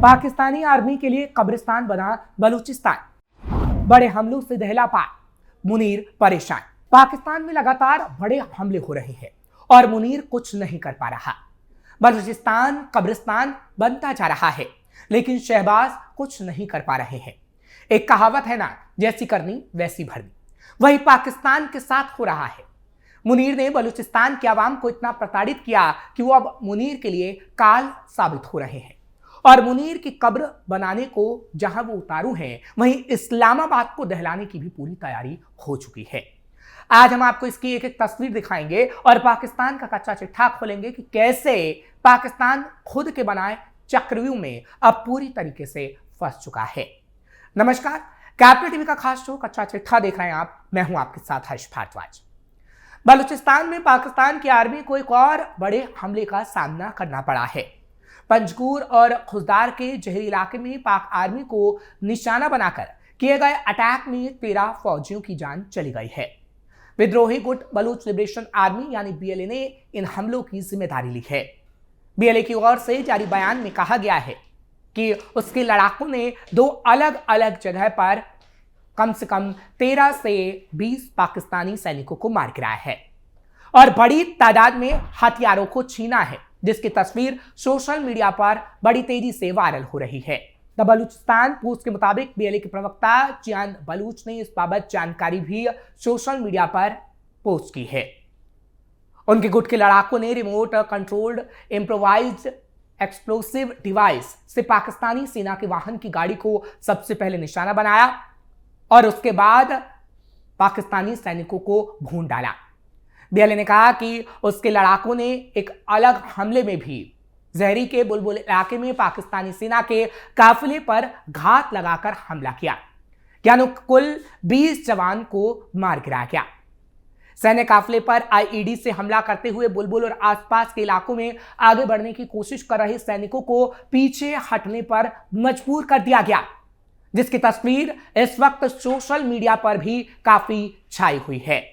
Pakistani army के लिए कब्रिस्तान बना बलूचिस्तान। बड़े हमलों से दहला पार, मुनीर परेशान। पाकिस्तान में लगातार बड़े हमले हो रहे हैं और मुनीर कुछ नहीं कर पा रहा। बलूचिस्तान कब्रिस्तान बनता जा रहा है, लेकिन शहबाज कुछ नहीं कर पा रहे हैं। एक कहावत है ना, जैसी करनी वैसी भरनी। वही पाकिस्तान के साथ हो रहा है। मुनीर ने बलूचिस्तान की आवाम को इतना प्रताड़ित किया कि वो अब मुनीर के लिए काल साबित हो रहे हैं। और मुनीर की कब्र बनाने को जहां वो उतारू हैं, वहीं इस्लामाबाद को दहलाने की भी पूरी तैयारी हो चुकी है। आज हम आपको इसकी एक एक तस्वीर दिखाएंगे और पाकिस्तान का कच्चा चिट्ठा खोलेंगे कि कैसे पाकिस्तान खुद के बनाए चक्रव्यूह में अब पूरी तरीके से फंस चुका है। नमस्कार, कैपिटल टीवी का खास शो कच्चा चिट्ठा देख रहे हैं आप। मैं हूं आपके साथ हर्ष भारद्वाज। बलूचिस्तान में पाकिस्तान की आर्मी को एक और बड़े हमले का सामना करना पड़ा है। पंजगूर और खुजदार के जहरी इलाके में पाक आर्मी को निशाना बनाकर किए गए अटैक में 13 फौजियों की जान चली गई है। विद्रोही गुट बलूच लिबरेशन आर्मी यानी बीएलए ने इन हमलों की जिम्मेदारी ली है। बीएलए की ओर से जारी बयान में कहा गया है कि उसके लड़ाकों ने 2 अलग अलग जगह पर कम से कम 13 से 20 पाकिस्तानी सैनिकों को मार गिराया है और बड़ी तादाद में हथियारों को छीना है, जिसकी तस्वीर सोशल मीडिया पर बड़ी तेजी से वायरल हो रही है। द बलूचिस्तान पोस्ट के मुताबिक बीएलए के प्रवक्ता जियान बलूच ने इस बाबत जानकारी भी सोशल मीडिया पर पोस्ट की है। उनके गुट के लड़ाकों ने remote controlled improvised explosive device से पाकिस्तानी सेना के वाहन की गाड़ी को सबसे पहले निशाना बनाया और उसके बाद पाकिस्तानी सैनिकों को भून डाला। बीएलए ने कहा कि उसके लड़ाकों ने एक अलग हमले में भी जहरी के बुलबुल इलाके में पाकिस्तानी सेना के काफिले पर घात लगाकर हमला किया, यानी कुल 20 जवान को मार गिराया गया। सैन्य काफिले पर आईईडी से हमला करते हुए बुलबुल और आसपास के इलाकों में आगे बढ़ने की कोशिश कर रहे सैनिकों को पीछे हटने पर मजबूर कर दिया गया, जिसकी तस्वीर इस वक्त सोशल मीडिया पर भी काफी छाई हुई है।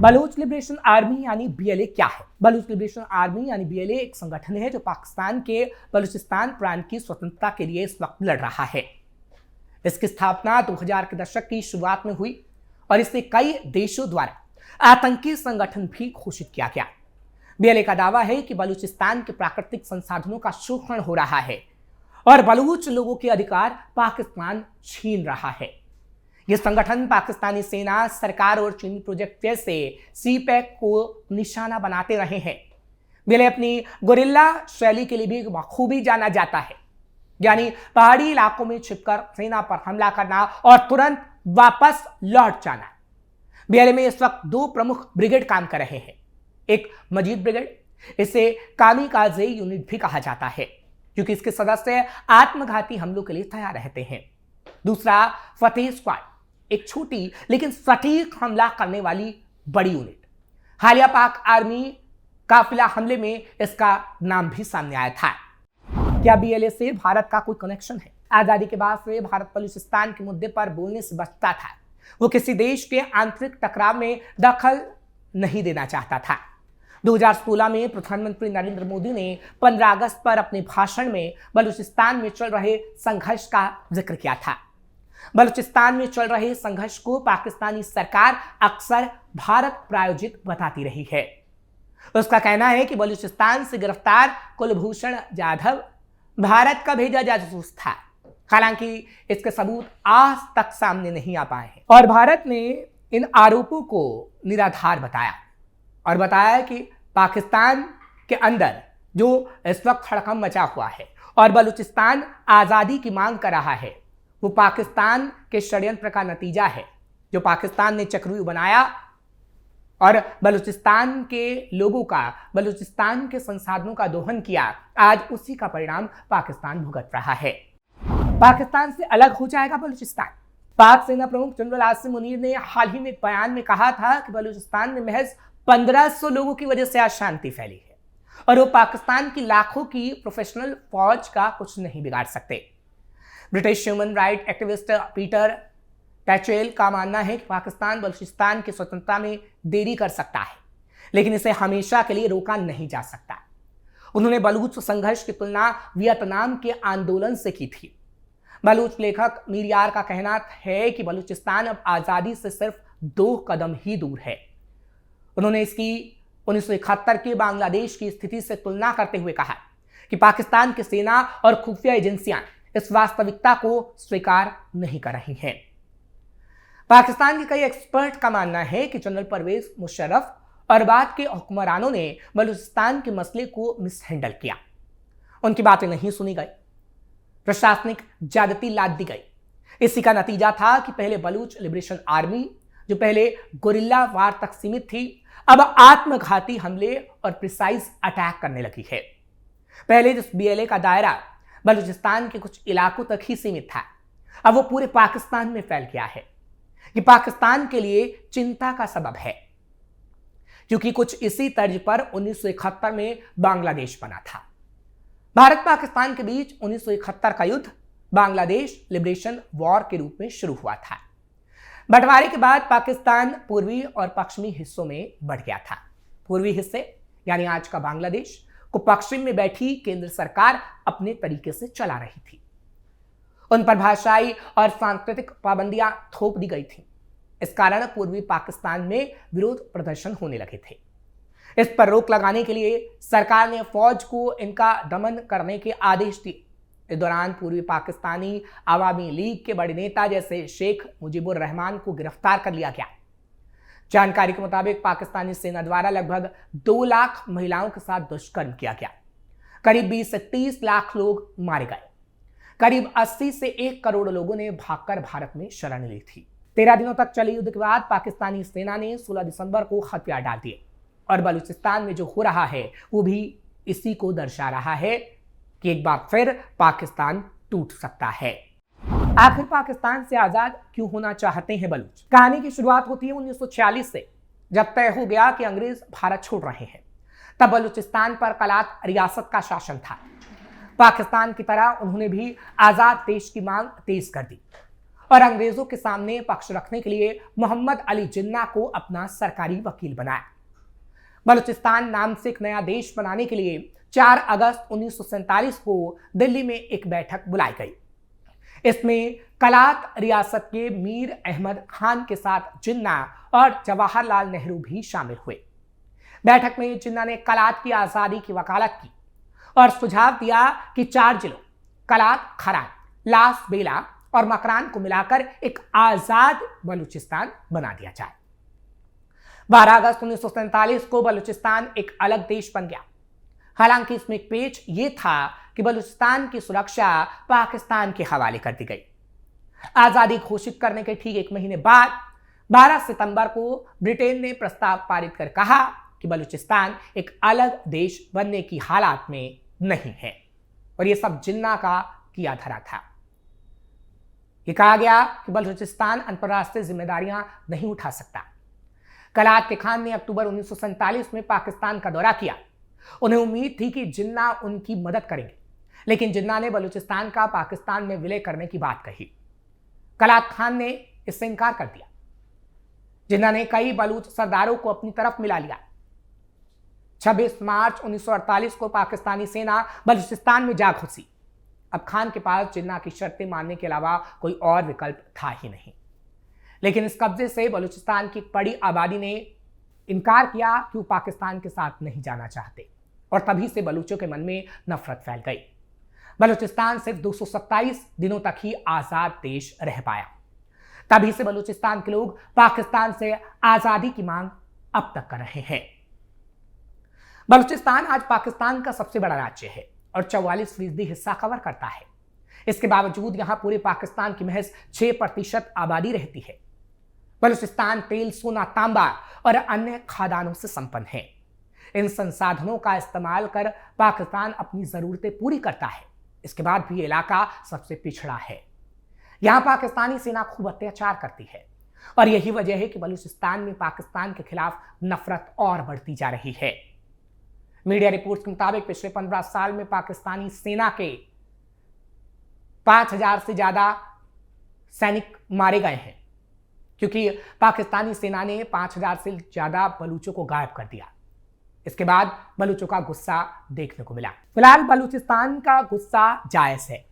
बलूच लिबरेशन आर्मी यानी बीएलए क्या है? बलूच लिबरेशन आर्मी यानी बीएलए एक संगठन है जो पाकिस्तान के बलूचिस्तान प्रांत की स्वतंत्रता के लिए इस वक्त लड़ रहा है। इसकी स्थापना 2000 के दशक की शुरुआत में हुई और इसे कई देशों द्वारा आतंकी संगठन भी घोषित किया गया। बीएलए का दावा है कि बलूचिस्तान के प्राकृतिक संसाधनों का शोषण हो रहा है और बलूच लोगों के अधिकार पाकिस्तान छीन रहा है। यह संगठन पाकिस्तानी सेना, सरकार और चीनी प्रोजेक्ट जैसे सीपैक को निशाना बनाते रहे हैं। बीएलए अपनी गुरिल्ला शैली के लिए भी बखूबी जाना जाता है, यानी पहाड़ी इलाकों में छिपकर सेना पर हमला करना और तुरंत वापस लौट जाना। बीएलए में इस वक्त 2 प्रमुख ब्रिगेड काम कर रहे हैं। एक मजीद ब्रिगेड, इसे कामिकाजे यूनिट भी कहा जाता है क्योंकि इसके सदस्य आत्मघाती हमलों के लिए तैयार रहते हैं। दूसरा फतेह स्क्वाड, एक छोटी लेकिन सटीक हमला करने वाली बड़ी यूनिट। हालिया पाक आर्मी काफिला हमले में इसका नाम भी सामने आया था। क्या बीएलए से भारत का कोई कनेक्शन है? आजादी के बाद से भारत बलूचिस्तान के मुद्दे पर बोलने से बचता था। वो किसी देश के आंतरिक टकराव में दखल नहीं देना चाहता था। 2016 में प्रधानमंत्री नरेंद्र मोदी ने 15 अगस्त पर अपने भाषण में बलूचिस्तान में चल रहे संघर्ष का जिक्र किया था। बलूचिस्तान में चल रहे संघर्ष को पाकिस्तानी सरकार अक्सर भारत प्रायोजित बताती रही है। उसका कहना है कि बलूचिस्तान से गिरफ्तार कुलभूषण जाधव भारत का भेजा जासूस था। हालांकि इसके सबूत आज तक सामने नहीं आ पाए हैं और भारत ने इन आरोपों को निराधार बताया और बताया कि पाकिस्तान के अंदर जो इस वक्त हड़कंप मचा हुआ है और बलूचिस्तान आज़ादी की मांग कर रहा है, वो पाकिस्तान के षड्यंत्र का नतीजा है, जो पाकिस्तान ने चक्रव्यूह बनाया और बलूचिस्तान के लोगों का, बलूचिस्तान के संसाधनों का दोहन किया। आज उसी का परिणाम पाकिस्तान भुगत रहा है। पाकिस्तान से अलग हो जाएगा बलूचिस्तान। पाक सेना प्रमुख जनरल आसिम मुनीर ने हाल ही में एक बयान में कहा था कि बलूचिस्तान में महज 1500 लोगों की वजह से अशांति फैली है और वो पाकिस्तान की लाखों की प्रोफेशनल फौज का कुछ नहीं बिगाड़ सकते। British human right activist Peter Tatchell का मानना है कि पाकिस्तान बलूचिस्तान की स्वतंत्रता में देरी कर सकता है, लेकिन इसे हमेशा के लिए रोका नहीं जा सकता। उन्होंने बलूच संघर्ष की तुलना वियतनाम के आंदोलन से की थी। बलूच लेखक मीर यार का कहना है कि बलूचिस्तान अब आजादी से सिर्फ 2 कदम ही दूर है। उन्होंने इसकी 1971 के बांग्लादेश की स्थिति से तुलना करते हुए कहा कि पाकिस्तान की सेना और खुफिया एजेंसियां इस वास्तविकता को स्वीकार नहीं कर रही हैं। पाकिस्तान के कई एक्सपर्ट का मानना है कि जनरल परवेज मुशर्रफ और बाद के हुक्मरानों ने बलूचिस्तान के मसले को मिसहैंडल किया। उनकी बातें नहीं सुनी गई, प्रशासनिक ज्यादती लाद दी गई। इसी का नतीजा था कि पहले बलूच लिबरेशन आर्मी, जो पहले गुरिल्ला वार तक सीमित थी, अब आत्मघाती हमले और प्रिसाइज अटैक करने लगी है। पहले जिस बीएलए का दायरा बलूचिस्तान के कुछ इलाकों तक ही सीमित था, अब वो पूरे पाकिस्तान में फैल गया है। ये पाकिस्तान के लिए चिंता का सबब है, क्योंकि कुछ इसी तर्ज पर 1971 में बांग्लादेश बना था। भारत पाकिस्तान के बीच 1971 का युद्ध बांग्लादेश लिबरेशन वॉर के रूप में शुरू हुआ था। बंटवारे के बाद पाकिस्तान पूर्वी और पश्चिमी हिस्सों में बढ़ गया था। पूर्वी हिस्से यानी आज का बांग्लादेश को पश्चिम में बैठी केंद्र सरकार अपने तरीके से चला रही थी। उन पर भाषाई और सांस्कृतिक पाबंदियां थोप दी गई थी। इस कारण पूर्वी पाकिस्तान में विरोध प्रदर्शन होने लगे थे। इस पर रोक लगाने के लिए सरकार ने फौज को इनका दमन करने के आदेश दिए। इस दौरान पूर्वी पाकिस्तानी आवामी लीग के बड़े नेता जैसे शेख मुजीबुर रहमान को गिरफ्तार कर लिया गया। जानकारी के मुताबिक पाकिस्तानी सेना द्वारा लगभग 2 लाख महिलाओं के साथ दुष्कर्म किया गया। करीब 20 से 30 लाख लोग मारे गए। करीब 80 से 1 करोड़ लोगों ने भागकर भारत में शरण ली थी। 13 दिनों तक चले युद्ध के बाद पाकिस्तानी सेना ने 16 दिसंबर को हथियार डाल दिए और बलूचिस्तान में जो हो रहा है वो भी इसी को दर्शा रहा है कि एक बार फिर पाकिस्तान टूट सकता है। आखिर पाकिस्तान से आजाद क्यों होना चाहते हैं बलूच? कहानी की शुरुआत होती है 1946 से, जब तय हो गया कि अंग्रेज भारत छोड़ रहे हैं। तब बलूचिस्तान पर कलात रियासत का शासन था। पाकिस्तान की तरह उन्होंने भी आजाद देश की मांग तेज कर दी और अंग्रेजों के सामने पक्ष रखने के लिए मोहम्मद अली जिन्ना को अपना सरकारी वकील बनाया। बलूचिस्तान नाम से एक नया देश बनाने के लिए 4 अगस्त 1947 को दिल्ली में एक बैठक बुलाई गई। इसमें कलात रियासत के मीर अहमद खान के साथ जिन्ना और जवाहरलाल नेहरू भी शामिल हुए। बैठक में जिन्ना ने कलात की आजादी की वकालत की और सुझाव दिया कि 4 जिलों कलात, खरान, लास बेला और मकरान को मिलाकर एक आजाद बलूचिस्तान बना दिया जाए। 12 अगस्त 1947 को बलूचिस्तान एक अलग देश बन गया। हालांकि इसमें एक पेच ये था कि बलूचिस्तान की सुरक्षा पाकिस्तान के हवाले कर दी गई। आजादी घोषित करने के ठीक 1 महीने बाद 12 सितंबर को ब्रिटेन ने प्रस्ताव पारित कर कहा कि बलूचिस्तान एक अलग देश बनने की हालात में नहीं है और यह सब जिन्ना का किया धरा था। यह कहा गया कि बलूचिस्तान अंतर्राष्ट्रीय जिम्मेदारियां नहीं उठा सकता। कलात के खान ने अक्टूबर 1947 में पाकिस्तान का दौरा किया। उन्हें उम्मीद थी कि जिन्ना उनकी मदद करेंगे, लेकिन जिन्ना ने बलूचिस्तान का पाकिस्तान में विलय करने की बात कही। कलात खान ने इससे इनकार कर दिया। जिन्ना ने कई बलूच सरदारों को अपनी तरफ मिला लिया। 26 मार्च 1948 को पाकिस्तानी सेना बलूचिस्तान में जा घुसी। अब खान के पास जिन्ना की शर्तें मानने के अलावा कोई और विकल्प था ही नहीं। लेकिन इस कब्जे से बलूचिस्तान की बड़ी आबादी ने इनकार किया कि वो पाकिस्तान के साथ नहीं जाना चाहते और तभी से बलूचों के मन में नफरत फैल गई। बलूचिस्तान सिर्फ 227 दिनों तक ही आजाद देश रह पाया। तभी से बलूचिस्तान के लोग पाकिस्तान से आजादी की मांग अब तक कर रहे हैं। बलूचिस्तान आज पाकिस्तान का सबसे बड़ा राज्य है और 44% हिस्सा कवर करता है। इसके बावजूद यहां पूरे पाकिस्तान की महज 6% आबादी रहती है। बलूचिस्तान तेल, सोना, तांबा और अन्य खादानों से संपन्न है। इन संसाधनों का इस्तेमाल कर पाकिस्तान अपनी जरूरतें पूरी करता है। इसके बाद भी इलाका सबसे पिछड़ा है। यहां पाकिस्तानी सेना खूब अत्याचार करती है और यही वजह है कि बलूचिस्तान में पाकिस्तान के खिलाफ नफरत और बढ़ती जा रही है। मीडिया रिपोर्ट्स के मुताबिक पिछले 15 साल में पाकिस्तानी सेना के 5000 से ज्यादा सैनिक मारे गए हैं, क्योंकि पाकिस्तानी सेना ने 5000 से ज्यादा बलूचों को गायब कर दिया। इसके बाद बलूचों का गुस्सा देखने को मिला। फिलहाल बलूचिस्तान का गुस्सा जायज है,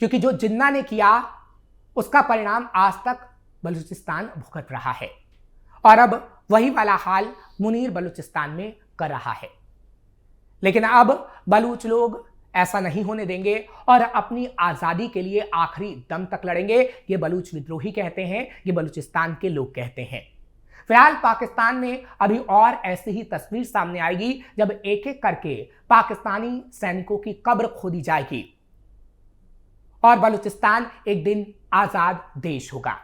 क्योंकि जो जिन्ना ने किया उसका परिणाम आज तक बलूचिस्तान भुगत रहा है और अब वही वाला हाल मुनीर बलूचिस्तान में कर रहा है। लेकिन अब बलूच लोग ऐसा नहीं होने देंगे और अपनी आजादी के लिए आखिरी दम तक लड़ेंगे। ये बलूच विद्रोही कहते हैं, ये बलूचिस्तान के लोग कहते हैं। फिलहाल पाकिस्तान में अभी और ऐसी ही तस्वीर सामने आएगी जब एक एक करके पाकिस्तानी सैनिकों की कब्र खोदी जाएगी और बलूचिस्तान एक दिन आजाद देश होगा।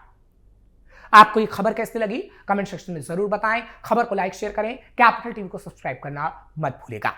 आपको ये खबर कैसी लगी कमेंट सेक्शन में जरूर बताएं। खबर को लाइक शेयर करें, कैपिटल टीवी को सब्सक्राइब करना मत भूलिएगा।